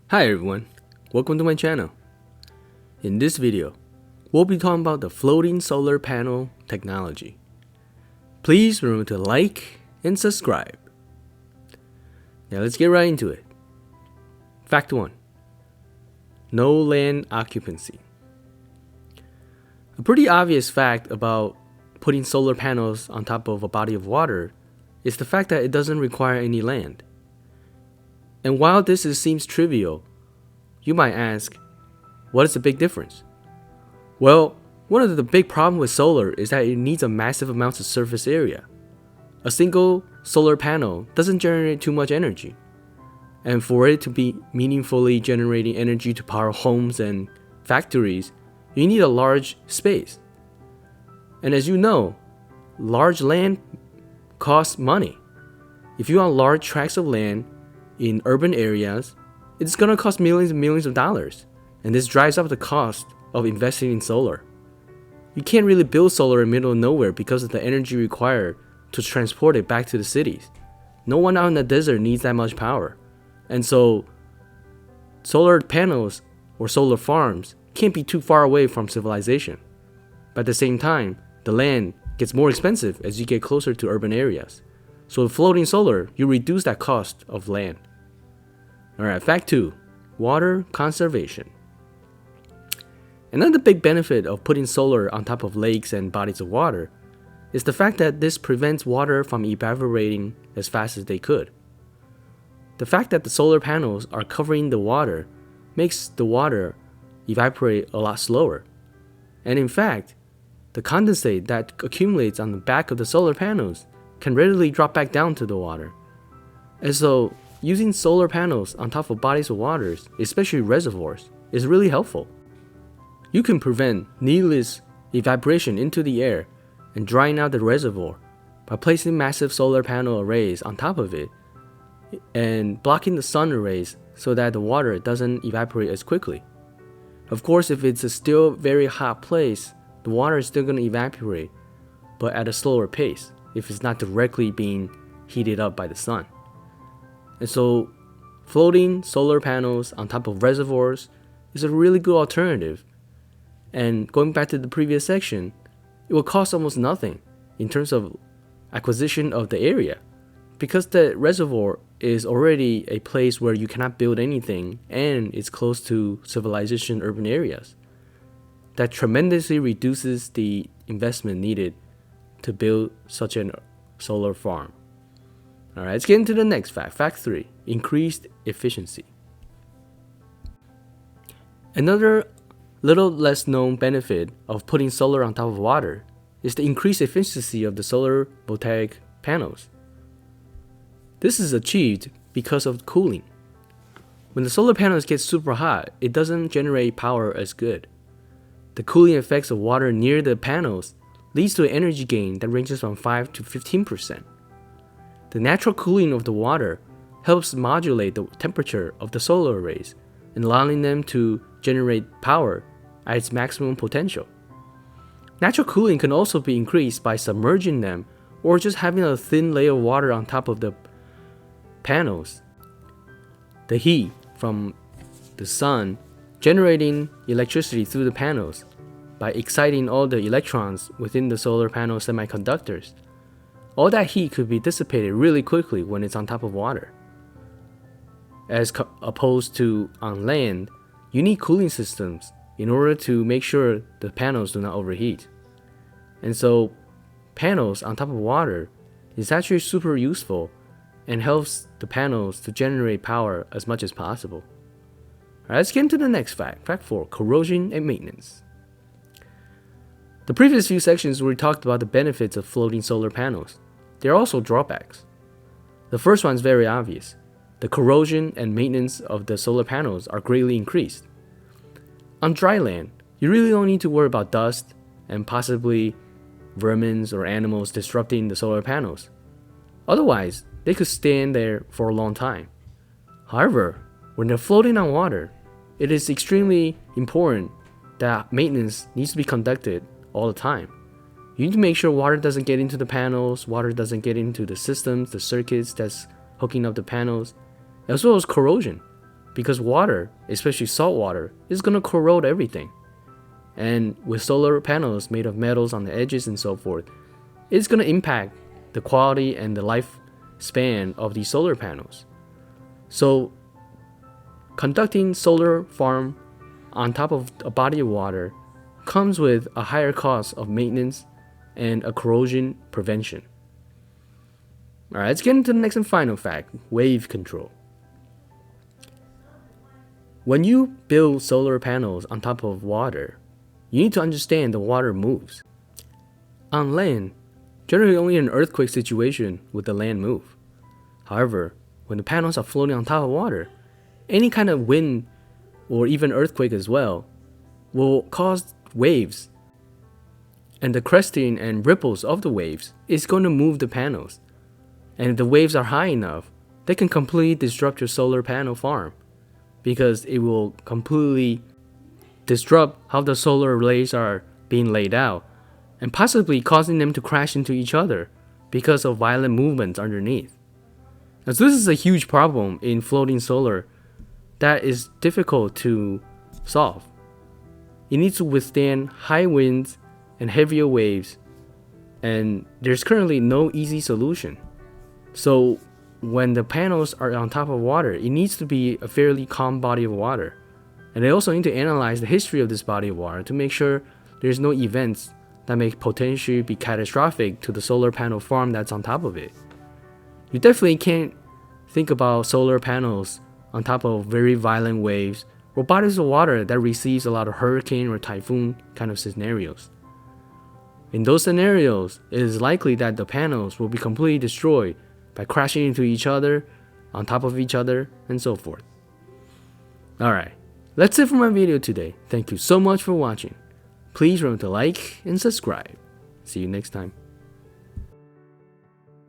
Hi everyone, welcome to my channel. In this video, we'll be talking about the floating solar panel technology. Please remember to like and subscribe. Now let's get right into it. Fact 1. No land occupancy. A pretty obvious fact about putting solar panels on top of a body of water is the fact that it doesn't require any land. And while this seems trivial, you might ask, what is the big difference? Well, one of the big problems with solar is that it needs a massive amount of surface area. A single solar panel doesn't generate too much energy. And for it to be meaningfully generating energy to power homes and factories, you need a large space. And as you know, large land costs money. If you want large tracts of land in urban areas, it's going to cost millions and millions of dollars. And this drives up the cost of investing in solar. You can't really build solar in the middle of nowhere because of the energy required to transport it back to the cities. No one out in the desert needs that much power. And so solar panels or solar farms can't be too far away from civilization. But at the same time, the land gets more expensive as you get closer to urban areas. So with floating solar, you reduce that cost of land. Alright, fact 2. Water conservation. Another big benefit of putting solar on top of lakes and bodies of water is the fact that this prevents water from evaporating as fast as they could. The fact that the solar panels are covering the water makes the water evaporate a lot slower. And in fact, the condensate that accumulates on the back of the solar panels can readily drop back down to the water. And so, using solar panels on top of bodies of water, especially reservoirs, is really helpful. You can prevent needless evaporation into the air and drying out the reservoir by placing massive solar panel arrays on top of it and blocking the sun rays so that the water doesn't evaporate as quickly. Of course, if it's a still very hot place, the water is still going to evaporate, but at a slower pace if it's not directly being heated up by the sun. And so, floating solar panels on top of reservoirs is a really good alternative. And going back to the previous section, it will cost almost nothing in terms of acquisition of the area, because the reservoir is already a place where you cannot build anything and it's close to civilization urban areas. That tremendously reduces the investment needed to build such a solar farm. Alright, let's get into the next fact. Fact 3. Increased efficiency. Another little less known benefit of putting solar on top of water is the increased efficiency of the solar voltaic panels. This is achieved because of cooling. When the solar panels get super hot, it doesn't generate power as good. The cooling effects of water near the panels leads to an energy gain that ranges from 5 to 15%. The natural cooling of the water helps modulate the temperature of the solar arrays and allowing them to generate power at its maximum potential. Natural cooling can also be increased by submerging them or just having a thin layer of water on top of the panels. The heat from the sun generating electricity through the panels by exciting all the electrons within the solar panel semiconductors. All that heat could be dissipated really quickly when it's on top of water. As opposed to on land, you need cooling systems in order to make sure the panels do not overheat. And so, panels on top of water is actually super useful and helps the panels to generate power as much as possible. Alright, let's get into the next fact. Fact 4. Corrosion and maintenance. The previous few sections we talked about the benefits of floating solar panels. There are also drawbacks. The first one is very obvious. The corrosion and maintenance of the solar panels are greatly increased. On dry land, you really don't need to worry about dust and possibly vermin or animals disrupting the solar panels. Otherwise, they could stand there for a long time. However, when they're floating on water, it is extremely important that maintenance needs to be conducted all the time. You need to make sure water doesn't get into the panels, water doesn't get into the systems, the circuits that's hooking up the panels, as well as corrosion. because water, especially salt water, is going to corrode everything. And with solar panels made of metals on the edges and so forth, it's going to impact the quality and the lifespan of these solar panels. So conducting solar farm on top of a body of water comes with a higher cost of maintenance and a corrosion prevention. Alright, let's get into the next and final fact, wave control. When you build solar panels on top of water, you need to understand the water moves. On land, generally only in an earthquake situation would the land move. However, when the panels are floating on top of water, any kind of wind or even earthquake as well will cause waves, and the cresting and ripples of the waves is going to move the panels. And if the waves are high enough, they can completely disrupt your solar panel farm, because it will completely disrupt how the solar arrays are being laid out, and possibly causing them to crash into each other because of violent movements underneath. Now, so this is a huge problem in floating solar that is difficult to solve. It needs to withstand high winds and heavier waves, and there's currently no easy solution. So when the panels are on top of water, it needs to be a fairly calm body of water. And they also need to analyze the history of this body of water to make sure there's no events that may potentially be catastrophic to the solar panel farm that's on top of it. You definitely can't think about solar panels on top of very violent waves or bodies of water that receives a lot of hurricane or typhoon kind of scenarios. In those scenarios, it is likely that the panels will be completely destroyed by crashing into each other, on top of each other, and so forth. Alright, that's it for my video today. Thank you so much for watching. Please remember to like and subscribe. See you next time.